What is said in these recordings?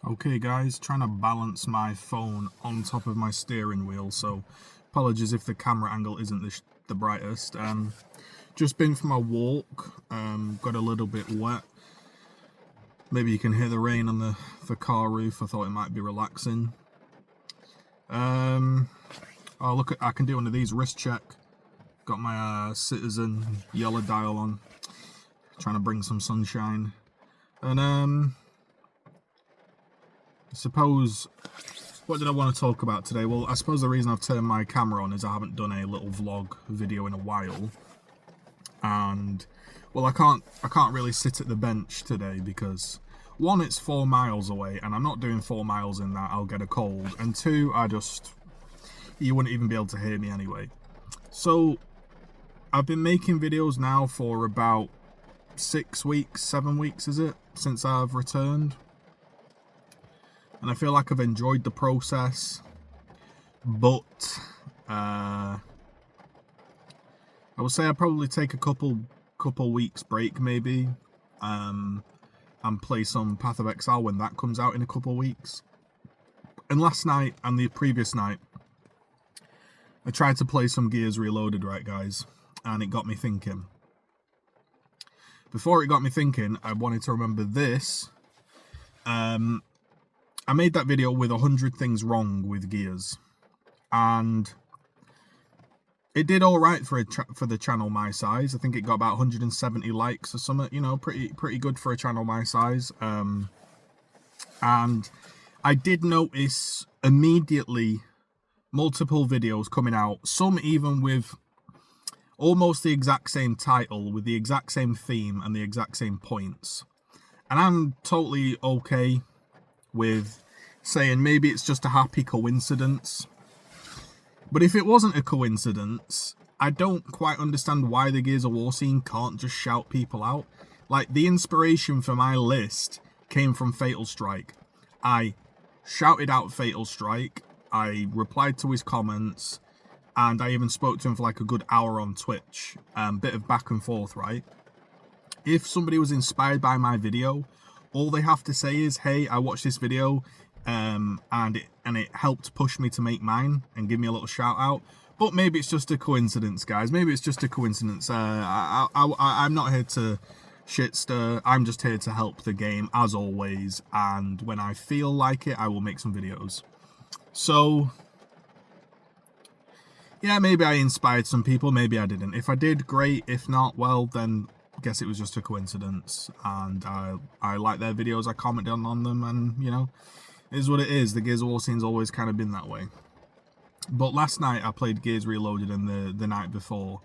Okay guys, trying to balance my phone on top of my steering wheel, so apologies if the camera angle isn't the brightest. Just been for my walk, got a little bit wet. Maybe you can hear the rain on the car roof. I thought it might be relaxing. Oh look, I can do one of these, wrist check. Got my Citizen yellow dial on, trying to bring some sunshine. And I suppose, what did I want to talk about today? Well, I suppose the reason I've turned my camera on is I haven't done a little vlog video in a while. And, well, I can't really sit at the bench today because, one, it's 4 miles away, and I'm not doing 4 miles in that, I'll get a cold. And two, you wouldn't even be able to hear me anyway. So, I've been making videos now for about 6 weeks, 7 weeks, is it? Since I've returned. And I feel like I've enjoyed the process, but I would say I'd probably take a couple weeks break maybe, and play some Path of Exile when that comes out in a couple weeks. And last night and the previous night, I tried to play some Gears Reloaded, right guys, and it got me thinking. Before it got me thinking, I wanted to remember this. I made that video with 100 things wrong with Gears, and it did all right for the channel my size. I think it got about 170 likes or something, you know, pretty good for a channel my size. And I did notice immediately multiple videos coming out, some even with almost the exact same title, with the exact same theme and the exact same points. And I'm totally okay with saying maybe it's just a happy coincidence. But if it wasn't a coincidence, I don't quite understand why the Gears of War scene can't just shout people out. Like, the inspiration for my list came from Fatal Strike. I shouted out Fatal Strike, I replied to his comments, and I even spoke to him for like a good hour on Twitch. Bit of back and forth, right? If somebody was inspired by my video, all they have to say is, hey, I watched this video, and it helped push me to make mine, and give me a little shout out. But maybe it's just a coincidence, guys. Maybe it's just a coincidence. I'm not here to shit stir. I'm just here to help the game, as always. And when I feel like it, I will make some videos. So, yeah, maybe I inspired some people. Maybe I didn't. If I did, great. If not, well, then I guess it was just a coincidence. And I like their videos. I commented on them, and, you know, it is what it is. The Gears of War scene's always kind of been that way. But last night I played Gears Reloaded, and the night before,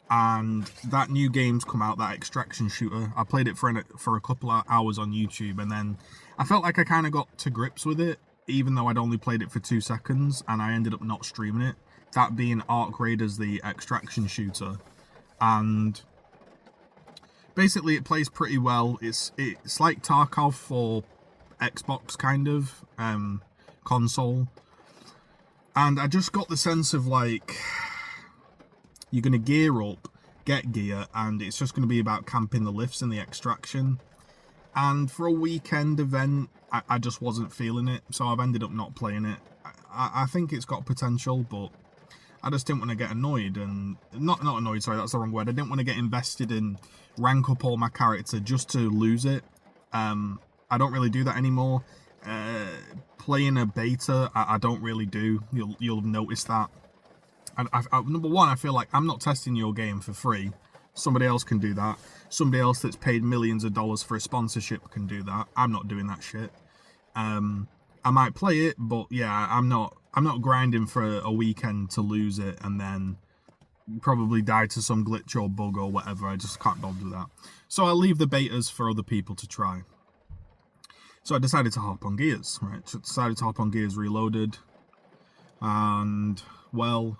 and that new game's come out, that extraction shooter. I played it for a couple of hours on YouTube, and then I felt like I kind of got to grips with it, even though I'd only played it for 2 seconds, and I ended up not streaming it. That being Arc Raiders, the extraction shooter. And basically it plays pretty well. It's like Tarkov for Xbox, kind of console. And I just got the sense of, like, you're going to gear up, get gear, and it's just going to be about camping the lifts and the extraction. And for a weekend event, I just wasn't feeling it, so I've ended up not playing it. I think it's got potential, but I just didn't want to get annoyed, and not annoyed, sorry, that's the wrong word. I didn't want to get invested in rank up all my character just to lose it. I don't really do that anymore. Playing a beta, I don't really do. You'll notice that. And number one, I feel like I'm not testing your game for free. Somebody else can do that. Somebody else that's paid millions of dollars for a sponsorship can do that. I'm not doing that shit. I might play it, but yeah, I'm not grinding for a weekend to lose it and then probably die to some glitch or bug or whatever. I just can't bother with that. So I'll leave the betas for other people to try. So I decided to hop on Gears, right? So I decided to hop on Gears Reloaded. And, well,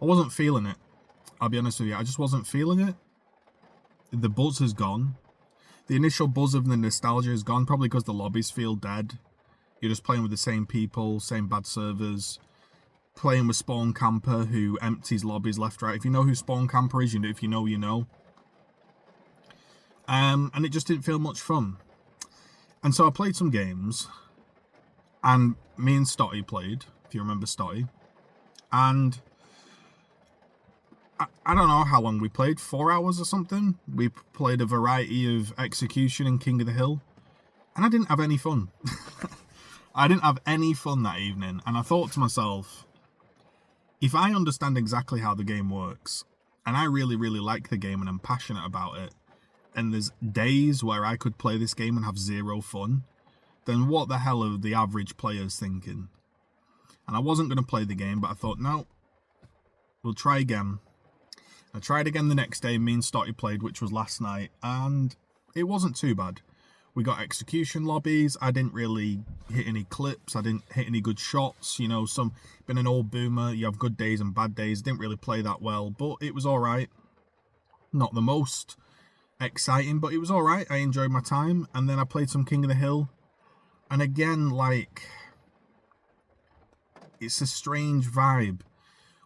I wasn't feeling it. I'll be honest with you, I just wasn't feeling it. The buzz has gone. The initial buzz of the nostalgia is gone, probably because the lobbies feel dead. You're just playing with the same people, same bad servers. Playing with Spawn Camper, who empties lobbies left, right. If you know who Spawn Camper is, if you know, you know. And it just didn't feel much fun. And so I played some games, And me and Stotty played, if you remember Stotty. And I don't know how long we played, 4 hours or something. We played a variety of Execution and King of the Hill. And I didn't have any fun. I didn't have any fun that evening. And I thought to myself, if I understand exactly how the game works, and I really, really like the game and I'm passionate about it, and there's days where I could play this game and have zero fun, then what the hell are the average players thinking? And I wasn't going to play the game, but I thought, no, we'll try again. I tried again the next day, me and Stotty played, which was last night, and it wasn't too bad. We got execution lobbies. I didn't really hit any clips. I didn't hit any good shots. You know, been an old boomer. You have good days and bad days. Didn't really play that well, but it was all right. Not the most exciting, but it was all right. I enjoyed my time. And then I played some King of the Hill. And again, like, it's a strange vibe.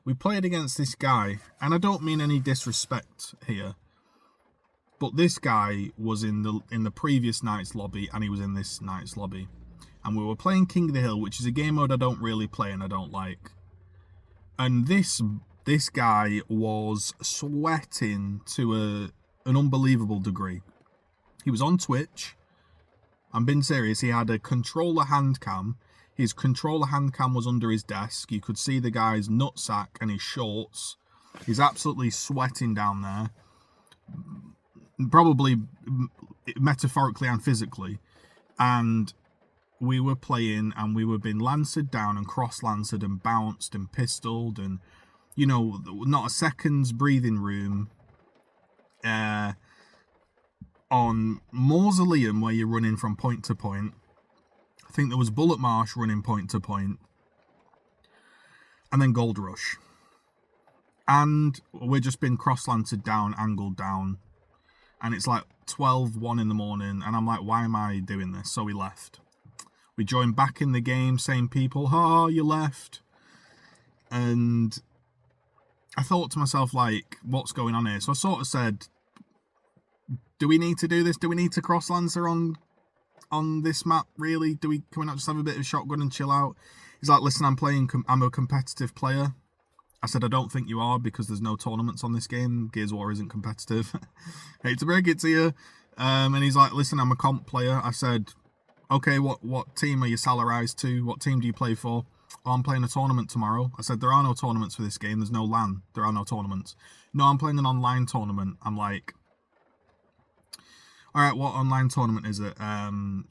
We played against this guy, and I don't mean any disrespect here, but this guy was in the previous night's lobby, and he was in this night's lobby. And we were playing King of the Hill, which is a game mode I don't really play and I don't like. And this guy was sweating to an unbelievable degree. He was on Twitch. I'm being serious. He had a controller hand cam. His controller hand cam was under his desk. You could see the guy's nutsack and his shorts. He's absolutely sweating down there. Probably metaphorically and physically. And we were playing and we were being lanced down and cross-lanced and bounced and pistoled and, you know, not a second's breathing room. On Mausoleum, where you're running from point to point. I think there was Bullet Marsh running point to point. And then Gold Rush. And we're just being cross-lanced down, angled down. And it's like 12:01 in the morning. And I'm like, why am I doing this? So we left. We joined back in the game, same people. Oh, you left. And I thought to myself, like, what's going on here? So I sort of said, do we need to do this? Do we need to cross-lancer on this map, really? Can we not just have a bit of shotgun and chill out? He's like, listen, I'm a competitive player. I said, I don't think you are, because there's no tournaments on this game. Gears of War isn't competitive. Hate to break it to you. And he's like, listen, I'm a comp player. I said, okay, what team are you salarized to? What team do you play for? Oh, I'm playing a tournament tomorrow. I said, there are no tournaments for this game. There's no LAN. There are no tournaments. No, I'm playing an online tournament. I'm like, all right, what online tournament is it?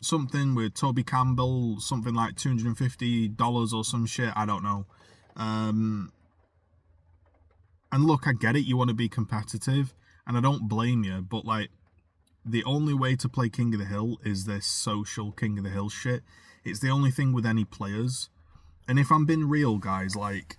Something with Toby Campbell, something like $250 or some shit. I don't know. And look, I get it. You want to be competitive, and I don't blame you. But, like, the only way to play King of the Hill is this social King of the Hill shit. It's the only thing with any players. And if I'm being real, guys, like,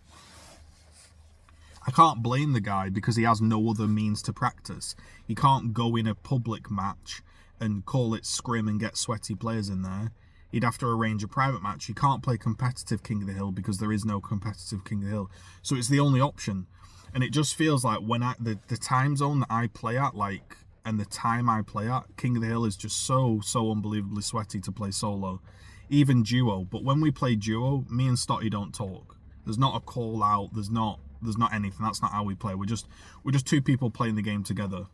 I can't blame the guy because he has no other means to practice. He can't go in a public match and call it scrim and get sweaty players in there. He'd have to arrange a private match. He can't play competitive King of the Hill because there is no competitive King of the Hill. So it's the only option. And it just feels like when the time zone that I play at, like, and the time I play at, King of the Hill is just so unbelievably sweaty to play solo. Even duo. But when we play duo, me and Stotty don't talk. There's not a call out. There's not anything. That's not how we play. We're just two people playing the game together.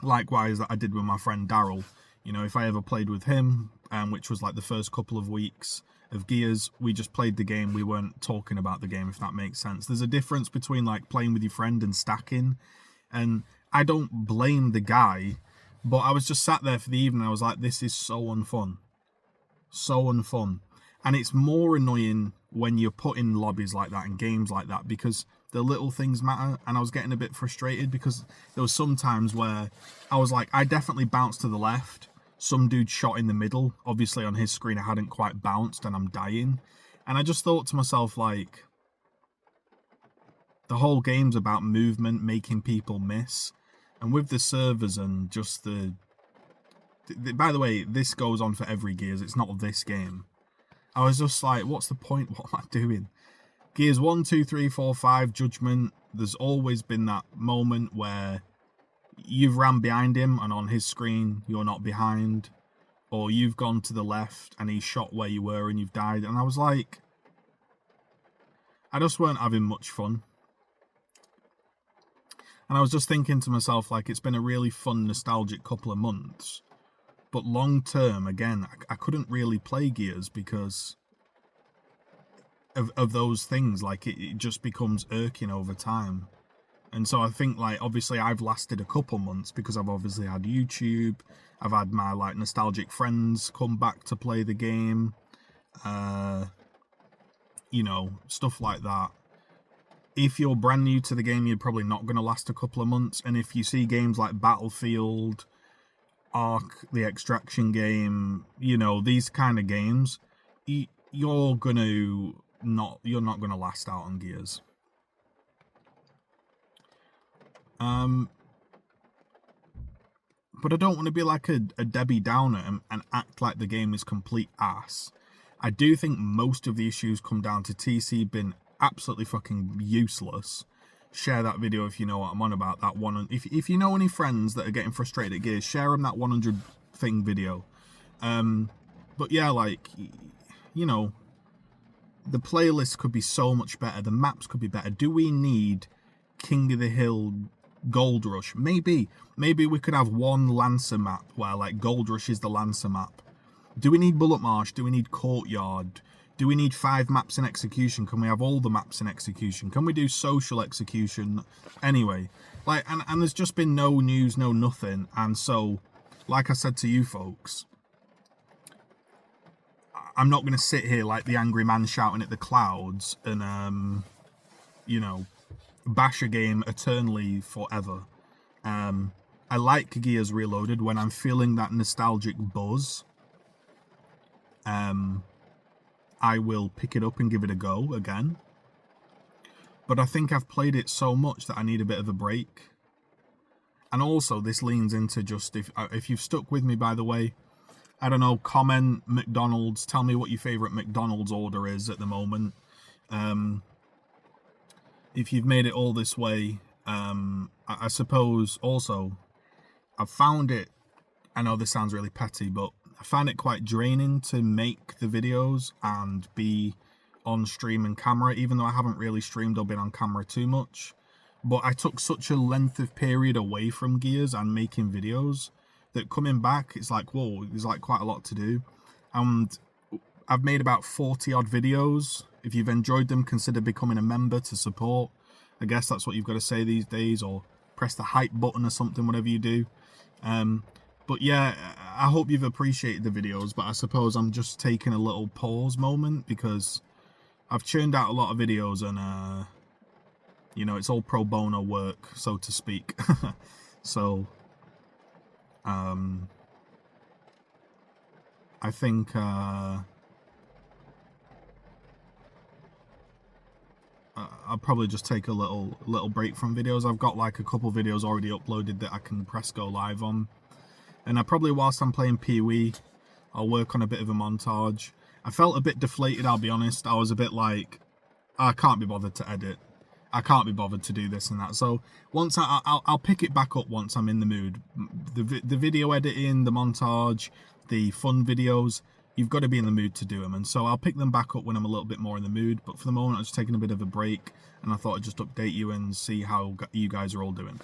Likewise, that I did with my friend Daryl. You know, if I ever played with him, which was like the first couple of weeks of Gears, we just played the game. We weren't talking about the game, if that makes sense. There's a difference between, like, playing with your friend and stacking. And I don't blame the guy, but I was just sat there for the evening. I was like, this is so unfun. So unfun. And it's more annoying when you're put in lobbies like that and games like that, because the little things matter. And I was getting a bit frustrated because there was some times where I was like, I definitely bounced to the left. Some dude shot in the middle. Obviously on his screen I hadn't quite bounced and I'm dying. And I just thought to myself, like, the whole game's about movement, making people miss. And with the servers and just by the way, this goes on for every Gears. It's not this game. I was just like, what's the point? What am I doing? Gears 1, 2, 3, 4, 5, Judgment. There's always been that moment where you've ran behind him and on his screen you're not behind. or you've gone to the left and he shot where you were and you've died. And I was like, I just weren't having much fun. And I was just thinking to myself, like, it's been a really fun, nostalgic couple of months. But long term, again, I couldn't really play Gears because of those things. Like, it just becomes irking over time. And so I think, like, obviously I've lasted a couple months because I've obviously had YouTube. I've had my, like, nostalgic friends come back to play the game. You know, stuff like that. If you're brand new to the game, you're probably not going to last a couple of months. And if you see games like Battlefield, Ark, the Extraction game, you know, these kind of games, you're not going to last out on Gears. But I don't want to be like a Debbie Downer and act like the game is complete ass. I do think most of the issues come down to TC being absolutely fucking useless. Share that video if you know what I'm on about. That one. If you know any friends that are getting frustrated at Gears, share them that 100 thing video. But yeah, like, you know, the playlist could be so much better. The maps could be better. Do we need King of the Hill Gold Rush? Maybe we could have one Lancer map where, like, Gold Rush is the Lancer map. Do we need Bullet Marsh? Do we need Courtyard? Do we need 5 maps in Execution? Can we have all the maps in Execution? Can we do social Execution? Anyway, like, and there's just been no news, no nothing. And so, like I said to you folks, I'm not going to sit here like the angry man shouting at the clouds and, you know, bash a game eternally forever. I like Gears Reloaded when I'm feeling that nostalgic buzz. I will pick it up and give it a go again. But I think I've played it so much that I need a bit of a break. And also, this leans into just, if you've stuck with me, by the way, I don't know, comment McDonald's, tell me what your favourite McDonald's order is at the moment. If you've made it all this way, I suppose also, I've found it, I know this sounds really petty, but I find it quite draining to make the videos and be on stream and camera, even though I haven't really streamed or been on camera too much. But I took such a length of period away from Gears and making videos that coming back, it's like, whoa, there's like quite a lot to do. And I've made about 40 odd videos. If you've enjoyed them, consider becoming a member to support. I guess that's what you've got to say these days, or press the hype button or something, whatever you do. But yeah, I hope you've appreciated the videos, but I suppose I'm just taking a little pause moment because I've churned out a lot of videos and, you know, it's all pro bono work, so to speak. So, I think, I'll probably just take a little break from videos. I've got like a couple videos already uploaded that I can press go live on. And I probably, whilst I'm playing Pee-wee, I'll work on a bit of a montage. I felt a bit deflated, I'll be honest. I was a bit like, I can't be bothered to edit. I can't be bothered to do this and that. So once I'll pick it back up once I'm in the mood. The video editing, the montage, the fun videos, you've got to be in the mood to do them. And so I'll pick them back up when I'm a little bit more in the mood. But for the moment, I'm just taking a bit of a break. And I thought I'd just update you and see how you guys are all doing.